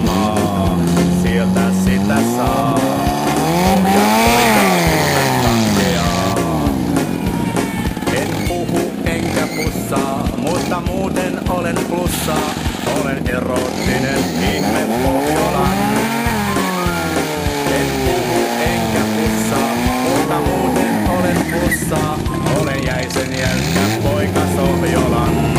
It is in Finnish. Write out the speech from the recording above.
maa, sieltä sitä saa. En puhu enkä pussaa, mutta muuten olen plussaa. Olen erottinen ihme Pohjolan. En puhu enkä pussaa, mutta muuten olen plussaa. Olen jäisen jäykkä poika Sohjolan.